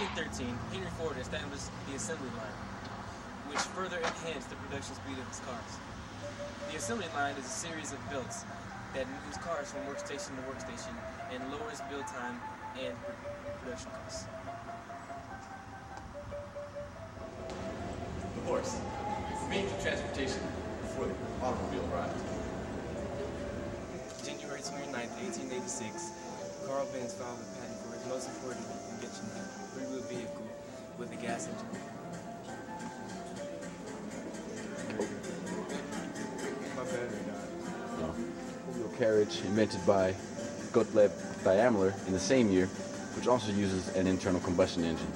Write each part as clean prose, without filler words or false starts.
1913, Henry Ford established the assembly line, which further enhanced the production speed of his cars. The assembly line is a series of belts that moves cars from workstation to workstation and lowers build time and production costs. The horse, major transportation before the automobile arrived. January 29th, 1886, Carl Benz filed a patent for his most important invention, the three-wheel vehicle with a gas engine. My battery died. Wheel carriage invented by Gottlieb Daimler in the same year, which also uses an internal combustion engine.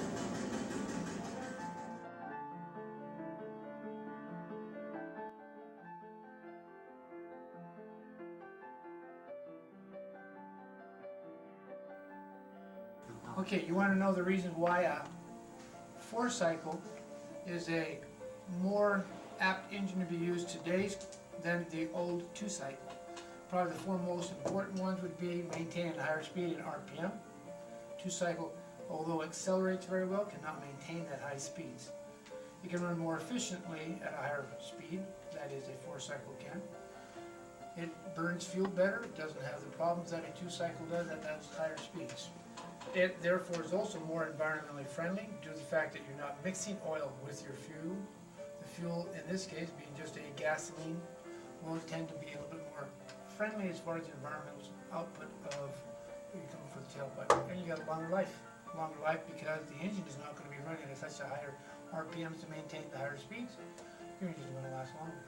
Okay, you want to know the reason why a four-cycle is a more apt engine to be used today than the old two-cycle. Probably the four most important ones would be maintaining a higher speed in RPM. Two-cycle, although accelerates very well, cannot maintain that high speeds. It can run more efficiently at a higher speed, that is a four-cycle can. It burns fuel better, it doesn't have the problems that a two-cycle does at those higher speeds. It therefore is also more environmentally friendly due to the fact that you're not mixing oil with your fuel. The fuel, in this case, being just a gasoline, will tend to be a little bit more friendly as far as the environmental output of what you come for the tailpipe. And you got a longer life. Longer life because the engine is not going to be running at such a higher RPMs to maintain the higher speeds. Your engine is going to last longer.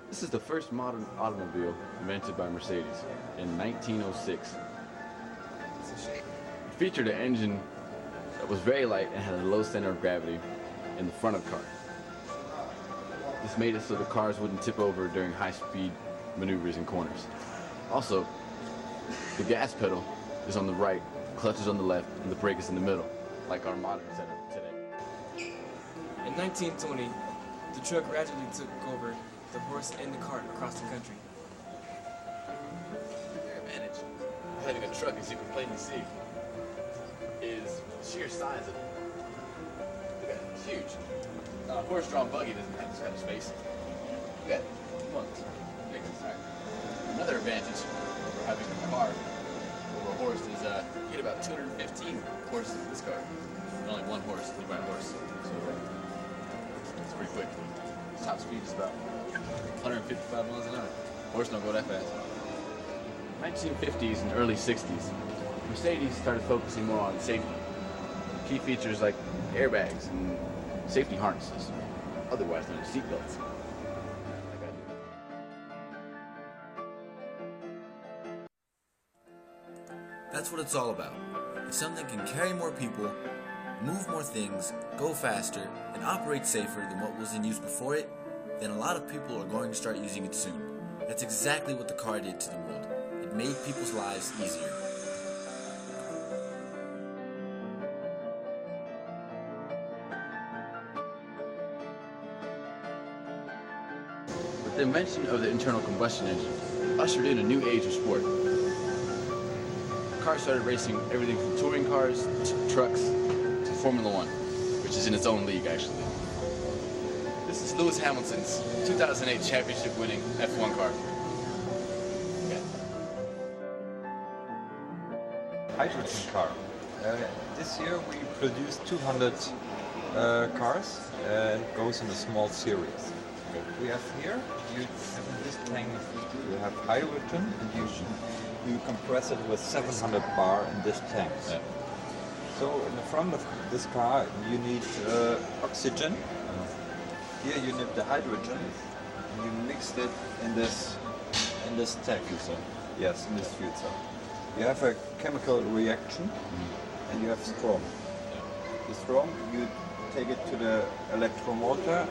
This is the first modern automobile invented by Mercedes in 1906. It featured an engine that was very light and had a low center of gravity in the front of the car. This made it so the cars wouldn't tip over during high-speed maneuvers and corners. Also, the gas pedal is on the right, the clutch is on the left, and the brake is in the middle, like our modern setup today. In 1920, the truck gradually took over the horse and the cart across the country. The advantage of having a truck, as you can plainly see, is the sheer size of it. Look at it, it's huge. A horse-drawn buggy doesn't have this kind of space. Look at it. Come on. Another advantage over having a car over a horse is you get about 215 horses in this car. And only one horse, you buy a horse. So it's pretty quick. Top speed is about 155 miles an hour. Horse don't go that fast. 1950s and early 60s, Mercedes started focusing more on safety. Key features like airbags and safety harnesses, otherwise known as seatbelts. That's what it's all about. If something can carry more people, move more things, go faster, and operate safer than what was in use before it, then a lot of people are going to start using it soon. That's exactly what the car did to the world. It made people's lives easier. With the invention of the internal combustion engine ushered in a new age of sport. Cars started racing everything from touring cars to trucks to Formula One, which is in its own league actually. This is Lewis Hamilton's 2008 championship-winning F1 car. Okay. Hydrogen car. This year we produced 200 cars and it goes in a small series. We have here, you have in this tank, you have hydrogen and you compress it with 700 bar in this tank. Yeah. So in the front of this car you need oxygen. Here you need the hydrogen and you mix it in this tank. Yes, in this fuel cell. You have a chemical reaction and you have strong. The strong, you take it to the electromotor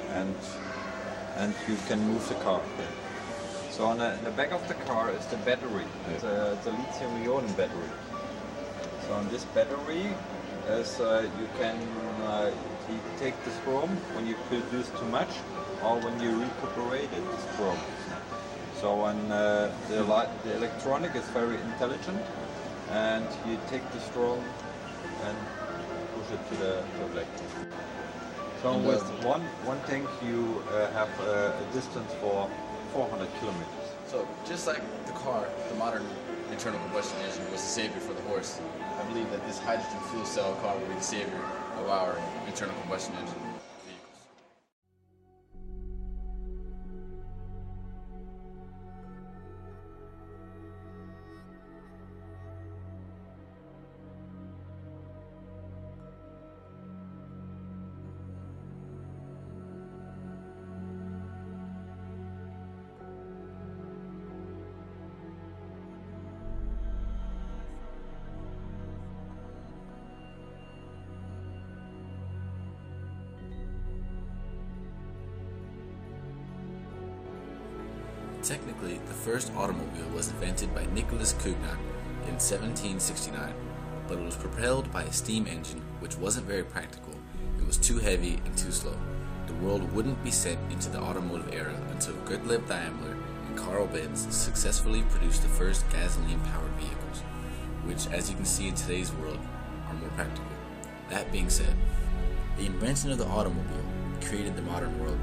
and you can move the car. So on the back of the car is the battery, the lithium-ion battery. So on this battery, you can take the strom when you produce too much, or when you recuperate it, the strom. So when the electronic is very intelligent, and you take the strom and push it to the leg. So And, with one tank you have a distance for 400 kilometers. So just like the car, the modern internal combustion engine was the savior for the horse, I believe that this hydrogen fuel cell car will be the savior of our internal combustion engine vehicles. Technically, the first automobile was invented by Nicholas Cugnan in 1769, but it was propelled by a steam engine which wasn't very practical. It was too heavy and too slow. The world wouldn't be sent into the automotive era until Gottlieb Daimler and Carl Benz successfully produced the first gasoline-powered vehicles, which, as you can see in today's world, are more practical. That being said, the invention of the automobile created the modern world.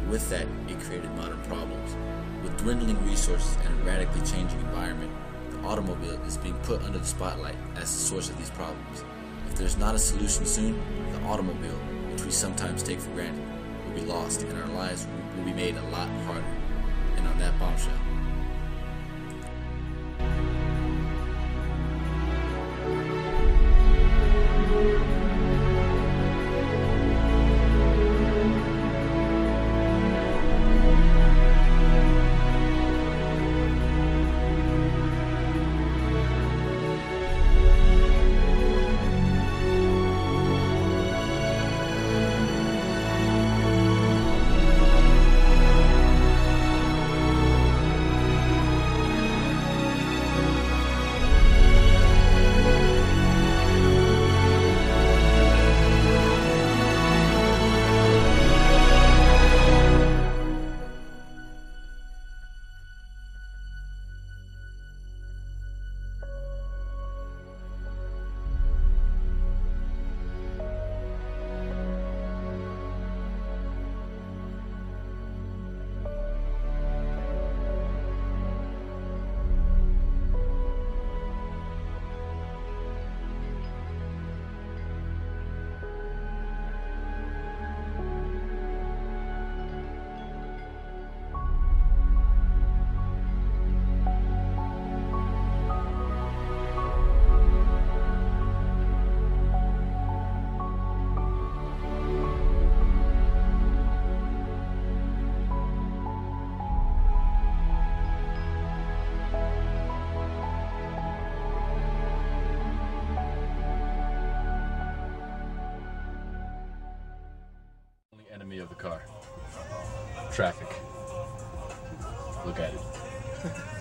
With that, it created modern problems. With dwindling resources and a radically changing environment, the automobile is being put under the spotlight as the source of these problems. If there's not a solution soon, the automobile, which we sometimes take for granted, will be lost and our lives will be made a lot harder. And on that bombshell, Enemy of the car. Traffic. Look at it.